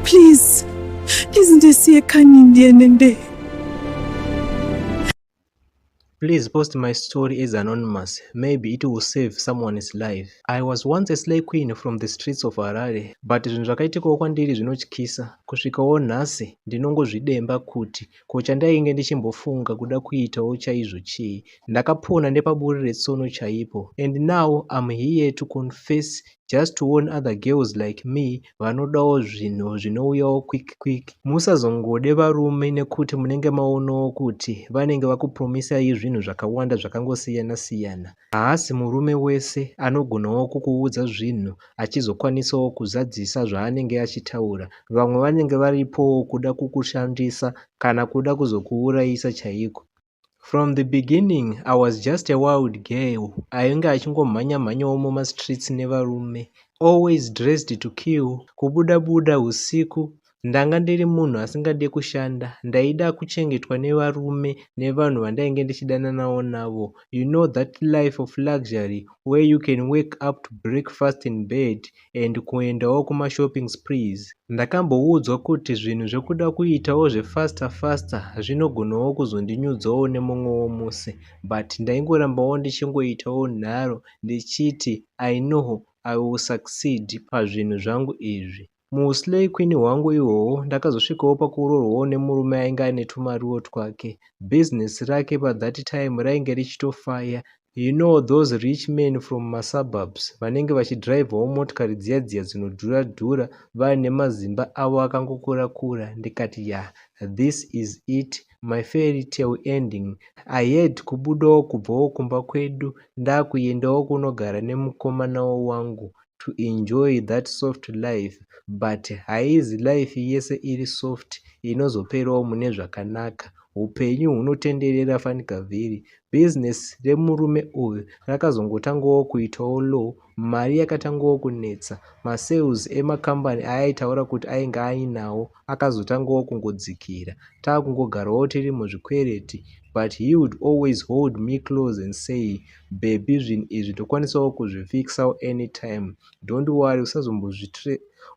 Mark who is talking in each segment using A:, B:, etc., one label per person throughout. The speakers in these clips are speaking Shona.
A: Please ndisiye khani ndiyenende.
B: Please post my story as anonymous. Maybe it will save someone's life. I was once a slay queen from the streets of Harare, but zvinhu zvakaitikawo kwandiri zvinotyisa. Kusvikawo nhasi ndinongozvidemba kuti ko chandainge ndichimbofunga kuda kuitawo chaizvo chii. Ndakapona nepaburi retsono chaipo. And now I'm here to confess, just to warn other girls like me vanodawo zvinhu zvinouyawo quick. Musazongode varume nekuti munenge maonawo kuti vanenge vakupromisai zvinhu zvakawanda zvakangosiyana-siyana. Haasi murume wese anogonawo kukuudza zvinhu achizokwanisawo kuzadzisa zvaanenge achitaura. Vamwe vanenge varipowo kuda kukushandisa kana kuda kuzokuurayisa chaiko. From the beginning, I was just a wild girl. Ainge achingomhanya-mhanyawo mumastreets nevarume. Always dressed to kill. Kubuda-buda usiku. Ndanga ndiri munhu asingade kushanda. Ndaida kuchengetwa nevarume nevanhu vandainge ndichidananawo navo. You know that life of luxury where you can wake up to breakfast in bed and kuendawo kuma-shopping sprees. Ndakamboudzwa kuti zvinhu zvekuda kuitawo zvefaster zvinogonawo kuzondinyudzawo nemumwewo musi, but ndaingorambawo ndichingoitawo nharo ndichiti I know I will succeed pazvinhu zvangu izvi. Muslay queen hwangu ihwohwo ndakazosvikawo pakuroorwawo nemurume ainge ane tumariwo twake. Business rake that time rainge richitofaya. You know those rich men from masuburbs vanenge vachidhiraivhawo motikari dziya dzinodhura-dhura vaine mazimba avo akangokura-kura. Ndikati this is it, my fairy tale ending. I had kubudawo kubvawo kumba kwedu ndakuendawo kunogara nemukomanawo wangu to enjoy that soft life, but haizi life yese iri soft inozoperawo mune zvakanaka. Upenyu hunotenderera fanikavhiri. Business remurume uyu rakazongotangawo kuitawo low. Mari yakatangawo kunetsa. Masales emakambani ayaitaura kuti ainge ainawo akazotangawo kungodzikira. Takungogarawo tiri muzvikwereti, but he would always hold me close and say, baby, zvinhu izvi tokwanisawo kuzvifiksawo anytime. Don't worry,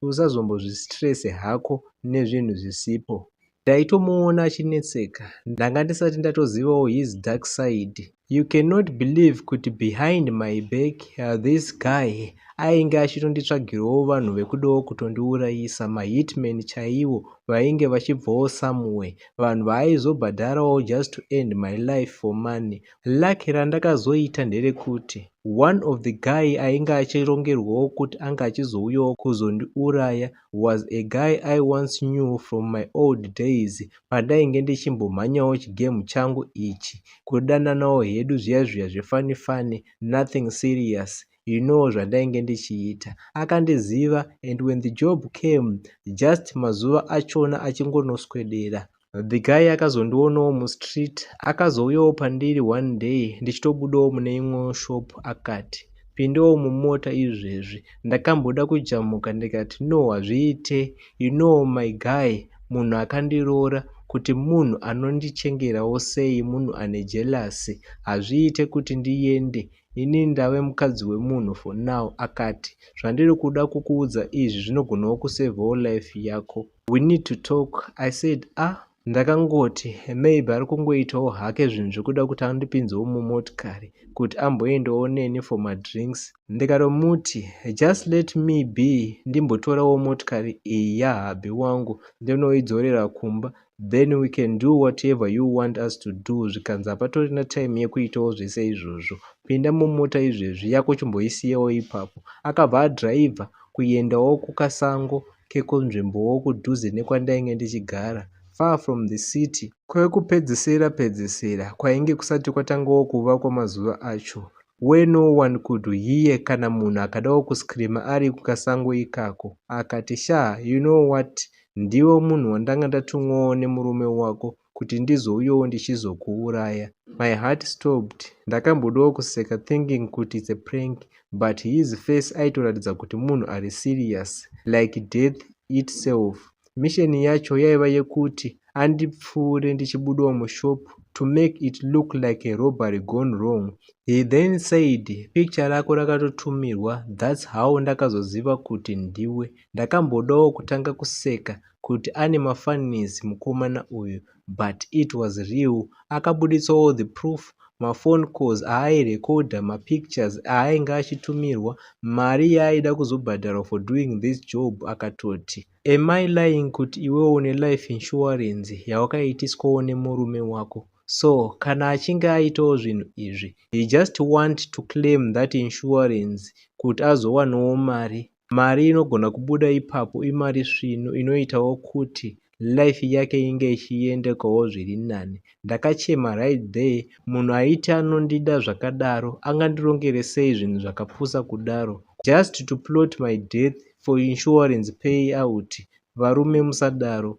B: usazombozvistrese hako nezvinhu zvisipo. Ndaitomuona achinetseka. Ndanga ndisati ndatozivawo his dark side. You cannot believe kuti behind my back this guy ainge achitonditsvagirawo vanhu vekudawo kutondiurayisa, mahitmen chaivo vainge vachibvawo somewhere, vanhu vaaizobhadharawo just to end my life for money. Lucky randakazoita nderekuti one of the guy ainge achirongerwawo kuti anga achizouyawo kuzondiuraya was a guy I once knew from my old days pandainge ndichimbomhanyawo chigemu changu ichi, kudananawo hedu zviya zvefani, nothing serious. You know zvandainge ndichiita. Akandiziva, and when the job came, just mazuva achona achingonoswedera, the guy akazondionawo mustreet, akazouyawo pandiri one day ndichitobudawo mune imwewo shop akati, pindawo mumota izvezvi. Ndakamboda kujamuka ndikati no, hazviite. You know my guy, munhu akandiroora kuti munhu anondichengerawo sei munhu ane jealousy, hazviite kuti ndiende, ini ndave mukadzi wemunhu for now. Akati zvandiri kuda kukuudza izvi zvinogonawo kusevhawo life yako. We need to talk. I said ndakangoti maybe ari kungoitawo hake zvinhu zvekuda kuti andipinzewo mumotikari kuti amboendawo neni for madrinks. Ndikatomuti just let me be, ndimbotorawo motikari iyi yahabhi wangu ndinoidzorera kumba, then we can do whatever you want us to do. Zvikanzi hapatorina time yekuitawo zvese izvozvo, pinda mumota izvezvi yako chimboisiyawo ipapo. Akabva adhiraivha kuendawo kukasango kekunzvimbowo kudhuze nekwandainge ndichigara, far from the city. Kwekupedzisira kwainge kusati kwatangawo kuvakwa mazuva acho, where no one could hear kana munhu akadawo kuskrima ari kukasango ikako. Akati you know what, ndiwo munhu wandanga ndatumwawo nemurume wako kuti ndizouyawo ndichizokuuraya. My heart stopped. Ndakambodawo kuseka thinking kuti it's a prank, but his face aitoratidza kuti munhu ari serious, like death itself. Mission yacho yaiva yekuti andipfuure ndichibudawo mushopu to make it look like a robbery gone wrong. He then said, picture rako rakatotumirwa, that's how ndakazoziva kuti ndiwe. Ndakambodawo kutanga kuseka kuti ane mafanisi mukomana uyu, but it was real. Akabuditsawo the proof, mafone calls aairekodha, mapictures aainge achitumirwa, mari yaaida kuzobhadhara for doing this job. Akatoti, am I lying kuti iwewo une life insurance yawakaitiswawo nemurume wako? So kana achinge aitawo zvinhu izvi, he just want to claim that insurance kuti azowanawo mari inogona kubuda ipapo imari svino inoitawo kuti life yake inge ichiendekawo zviri nani. Ndakachema right there. Munhu aiti anondida zvakadaro angandirongere sei zvinhu zvakapusa kudaro? Just to plot my death for insurance payout. Varume musadaro.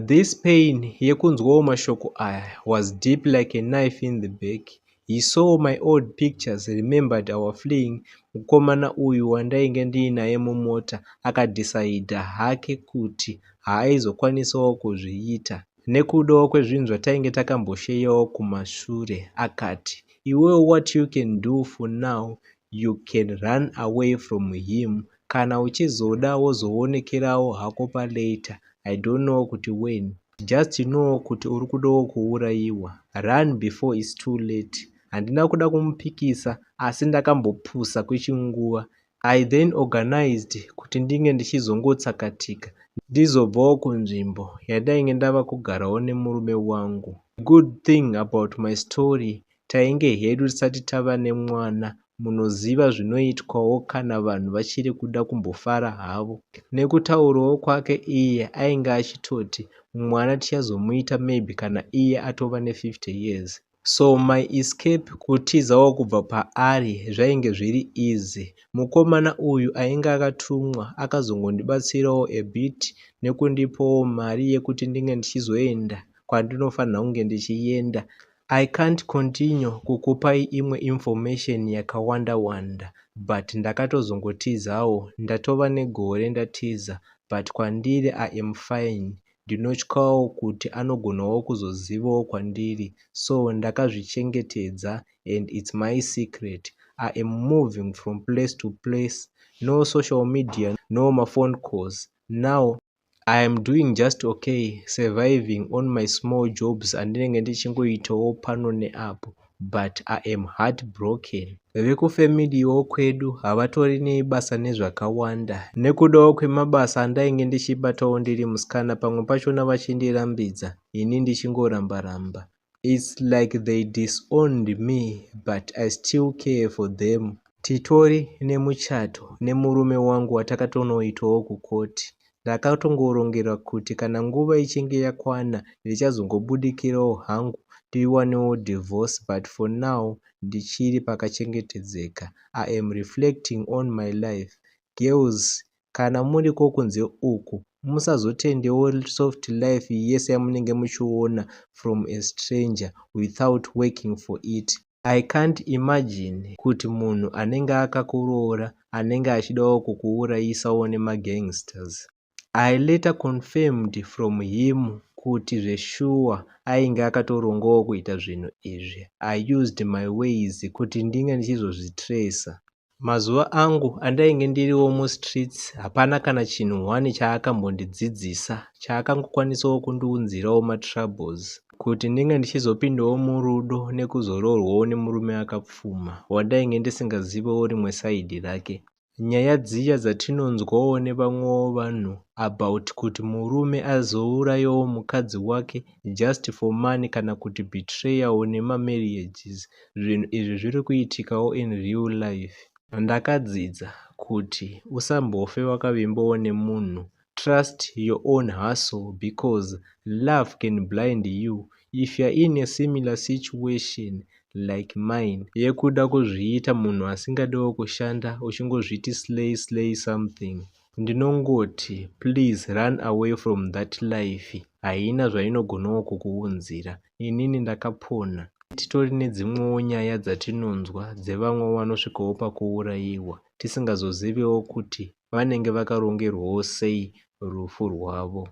B: This pain yekunzwawo mashoko aya was deep like a knife in the back. He saw my old pictures, remembered our fleeing. Mukomana uyu wandainge ndiinaye mumota akadhisaidha hake kuti haaizokwanisawo kuzviita nekudawo kwezvinhu zvatainge takambosheyawo kumashure. Akati, iwewe, what you can do for now, you can run away from him. Kana uchizoda wozoonekerawo hako palater. I don't know kuti when. Just know kuti uri kudawo kuurayiwa. Run before it's too late. Handina kuda kumupikisa asi ndakambopusa kwechinguva. I then organized kuti ndinge ndichizongotsakatika ndizobvawo kunzvimbo yandainge ndava kugarawo nemurume wangu. Good thing about my story, tainge hedu tisati tava nemwana. Munoziva zvinoitwawo kana vanhu vachiri kuda kumbofara havo. Nekutaurawo kwake iye ainge achitoti mwana tichazomuita maybe kana iye atova ne50 years. So my escape, kutizawo kubva paari, zvainge zviri easy. Mukomana uyu ainge akatumwa akazongondibatsirawo a bit nekundipawo mari yekuti ndinge ndichizoenda kwandinofanira kunge ndichienda. I can't continue kukupai imwe information yakawanda, but ndakatozongotizawo, ndatova negore ndatiza, but kwandiri I am fine. Ndinotyawo kuti anogonawo kuzozivawo kwandiri, so ndakazvichengetedza and it's my secret. I am moving from place to place, no social media, no my phone calls. Now I am doing just okay, surviving on my small jobs andinenge ndichingoitawo pano neapo, but I am heartbroken. Vekufamiliwo kwedu havatori nebasa nezvakawanda, nekudawo kwemabasa andainge ndichibatawo ndiri musikana, pamwe pachona vachindirambidza ini ndichingoramba-ramba. It's like they disowned me, but I still care for them. Titori nemuchato nemurume wangu watakatonoitawo kukoti. Ndakatongorongera kuti kana nguva ichinge yakwana ndichazongobudikirawo hangu tiwanewo divorce, but for now ndichiri pakachengetedzeka. I am reflecting on my life. Girls, kana muriko kunze uku musazotendewo soft life yese yamunenge muchiona from a stranger without working for it. I can't imagine kuti munhu anenge akakuroora anenge achidawo kukuurayisawo nemagangsters. I later confirmed from him kuti zveshuwa ainge akatorongawo kuita zvinhu izvi. I used my ways kuti ndinge ndichizozvitracer. Mazuva angu andainge ndiriwo mustreets, hapana kana chinhu hwani chaakambondidzidzisa, chaakangokwanisawo kundiunzirawo matroubles kuti ndinge ndichizopindawo murudo nekuzoroorwawo nemurume akapfuma wandainge ndisingazivawo rimwe saidi rake. Nyaya dziya dzatinonzwawo nevamwewo vanhu about kuti murume azourayawo mukadzi wake just for money kana kuti betrayawo nemamarriages, zvinhu izvi zviri kuitikawo in real life. Ndakadzidza kuti usambofe wakavimbawo nemunhu. Trust your own hustle because love can blind you. If you are in a similar situation like mine yekuda kuzviita munhu asingadiwo kushanda uchingozviti slay something, ndinongoti please run away from that life. Haina zvainogonawo kukuunzira. Inini ndakapona. Titori nedzimwewo nyaya dzatinonzwa dzevamwe vanosvikawo pakuurayiwa tisingazoziviwo kuti vanenge vakarongerwawo sei rufu rwavo.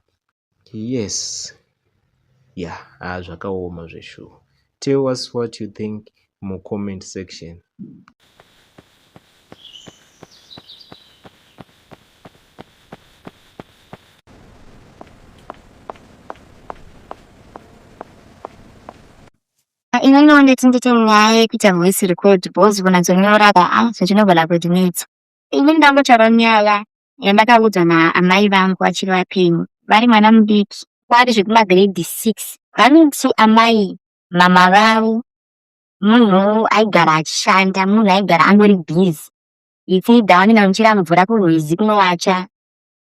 B: Yes, zvakaoma zveshuwa. Tell us what you think mu comment section.
C: Inononde tinditi naye kuita voice record bhozi kunadzonyora zvachinogona kundinetsa. Ini ndangotaura nyaya yandakaudzwa naamai vangu vachiri vapenyu. Vari mwana mudiki, vari zvekumagrade 6. Vanoti amai mama vavo munhu aigara achishanda, munhu aigara angori bhizi. Ichida vanoenda kuchera mvura kurwizi kunovacha,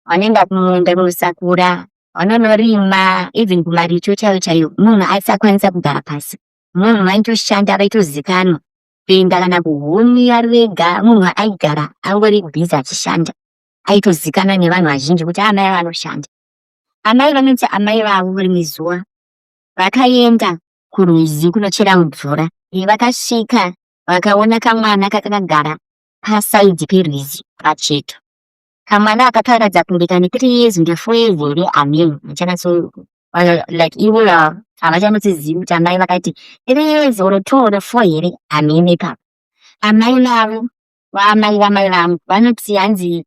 C: vanoenda kumunda kunosakura, vanonorima, even kumaricho chaiyo chaiyo, munhu aisakwanisa kugara pasi. Munhu vaitoshanda vaitozikanwa kuenda kana kuhuni vari vega, munhu aigara angori bhizi achishanda, aitozikanwa nevanhu vazhinji kuti amai vanoshanda. Amai vanoti amai vavo rimwe zuva vakaenda kurwizi kunochera mvura. Vakasvika vakaona kamwana kakagara pasaidhi perwizi pacheto. Kamwana akaparadza kunge kane 3 years nge 4 years here. Amen. Like ivo havachanotizivi kuti amai vakati 3 years or 2 or 4 here. Amen ipapo. Amai vavo vaamai vamai vangu vanoti hanzi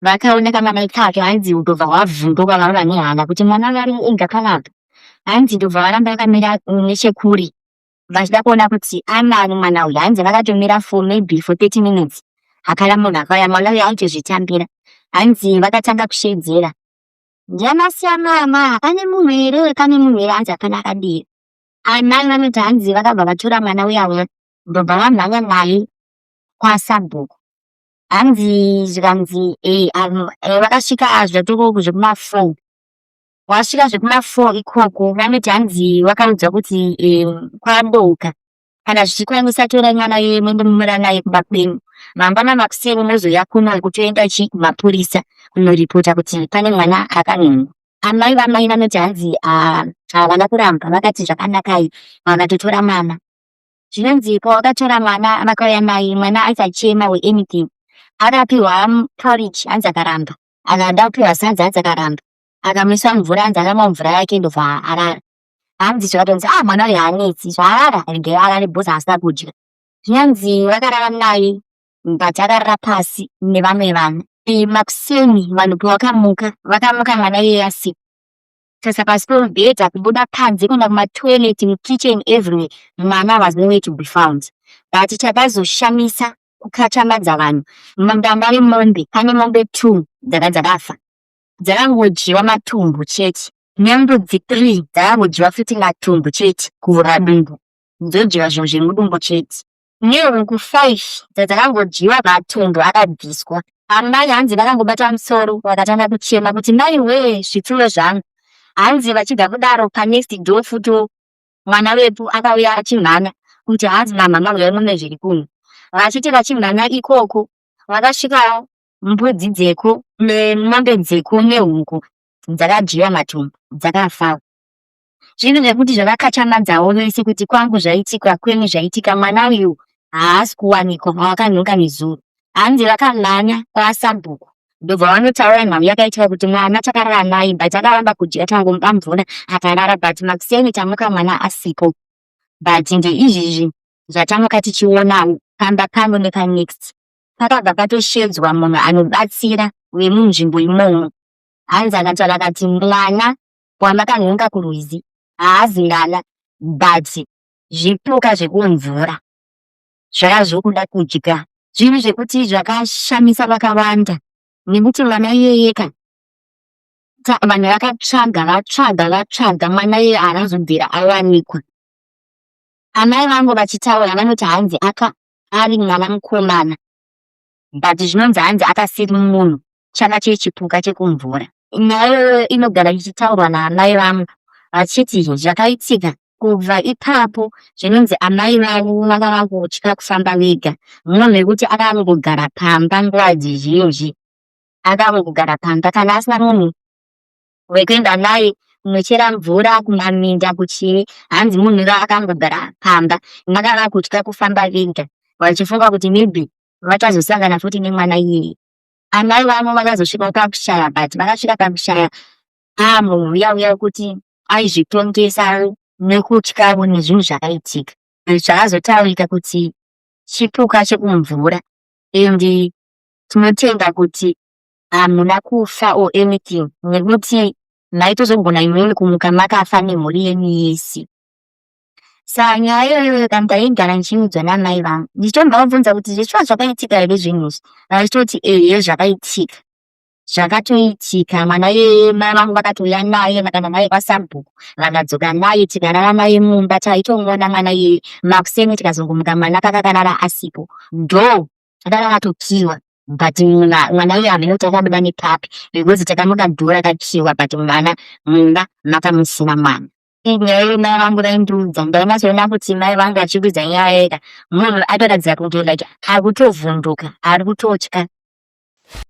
C: vakaona kamwana kake hanzi ndobva wavhunduka vava nehana kuti mwana vari ega kanaka. Hanzi ndobva varamba vakamira nechekure vachida kuona kuti anani mwana uyu. Hanzi vakatomira for maybe for 30 minutes. Hakana munhu akauya, mwana uyu aitozvitambira. Hanzi vakatanga kushedzera. Ndianasiya mama, pane munhu here, pane munhu here. Hanzi hapana akadii. Amai vanoti hanzi vakabva vatora mwana uya ndobva vamhanya naye kwasabhuku. Hanzi zvikanzi vakasvika zvatoko zvekuma4. Wasvika zvekuma4 ikoko vanoti hanzi vakaudzwa kuti kwadouka kana zvichikwana musatora mwana iye mundomumira naye kumba kwenyu. Mangwana makuseni mozoya kuno kutoenda kumapurisa kunoripota kuti pane mwana akanhongwa. Amai vamai vanoti hanzi havana kuramba, vakati zvakanakai, vakatotora mwana. Zvinonzi pavakatora mwana vakauya naye, mwana aisachema or anything. Akapiwa porridge hanzi akaramba, akada kupiwa sadza hanzi akaramba, akamuisa mvura hanzi akamwa mvura yake ndobva arara. Hanzi zvakatonzi mwana uyu haanetsi, zvaarara rege arare bhozi asina kudya. Zvinonzi vakarara naye but akarara pasi nevamwe vana. Makuseni vanhu pavakamuka mwana iye asika. Sasa pasi pemubhedha kubuda panze kuenda kumatoilet, mukitchen, everywhere, mwana was nowhere to be found. But chakazoshamisa kukachamadza vanhu, mundamba remombe pane mombe 2 dzakafa. Dzakangodyiwa matumbu chete. Nembudzi 3 dzakangodyiwa futi matumbu chete kuvhura dumbu. Dzodyiwa zvinhu zvemudumbu chete. Nehuku 5 dzakangodyiwa matumbu akabviswa. Amai hanzi vakangobata musoro vakatanga kuchema kuti mai wee zvipfuyo zvangu. Hanzi vachibva kudaro panext door futo mwana wepu akauya achimhanya kuti hanzi mama mauya mune zviri kuno. Vachiti vachimhanya ikoko vakasvika mbudzi dzeko nemombe dzeko nehuku dzakadyiwa matumbu dzakafa. Zvinhu zvekuti zvavakachamadzawo vese kuti kwangu zvaitika, kwenyu zvaitika, mwana uyu haasi kuwanikwa, wakanhonga nezuro. Hanzi vakamhanya kwasabhuku ndobva vanotaura nhau yakaitika kuti mwana takarara naye but akaramba kudya, tangomupa mvura akarara, but makuseni tamuka mwana asipo. But ndeizvizvi zvatamuka tichionawo pamba pano nepanext. Pakabva patoshedzwa munhu anobatsira wemunzvimbo imomo. Hanzi akataura akati mwana wamakanhonga kurwizi haazi ngana but zvipuka zvekumvura zvakazvokuda kudya. Zvinhu zvekuti zvakashamisa vakawanda nekuti mwana iyeyeka vanhu vakatsvaga mwana iye haazobvira awanikwa. Amai vangu vachitaura vanoti hanzi ari mwana mukomana but zvinonzi hanzi akasiri munhu, chana chechipuka chekumvura. Nayo inogara ichitaurwa naamai vangu vachiti zvakaitika kubva ipapo. Zvinonzi amai vavo vakavangotya kufamba vega, munhu mekuti akangogara pamba nguva dzizhinji, akangogara pamba kana asina munhu wekuenda naye kunochera mvura kumaminda kuchiri. Hanzi munhu akangogara pamba, vakavangotya kufamba vega vachifunga kuti maybe vachazosangana futi nemwana iyeye. Amai vavo vakazosvika pakushaya but vakasvika pakushaya munhu uya kuti aizvitongesa nekutyawo nezvinhu zvakaitika. Zvakazotaurika kuti chipuka chekumvura and tinotenda kuti hamuna kufa or anything nekuti maitozogona imweni kumuka makafa nemhuri yenyu yese. Saka nyaya iyoyo ndaigara ndichiudzwa namai vangu ndichitomubvunza kuti zvichwa zvakaitika here zvinhu izvi, vachitoti ehe zvakaitika, zvakatoitika. Mwana iyeye mai vangu vakatouya naye vakaenda naye kwasabhuku vakadzoka naye tikarara naye mumba taitomona mwana iyeye makuseni tikazongomuka mwana akakarara asipo ndo akanga akatokiwa but mwana uyu hamene kuti akabuda nepapi because takamuka dhora akakiwa but mwana mumba makamusina mwana. Nyaya mai vangu vaindiudza ndainazoona kuti mai vangu achiudza nyaya yega munhu atoratidza kuti like ari kutovhunduka, ari kutotya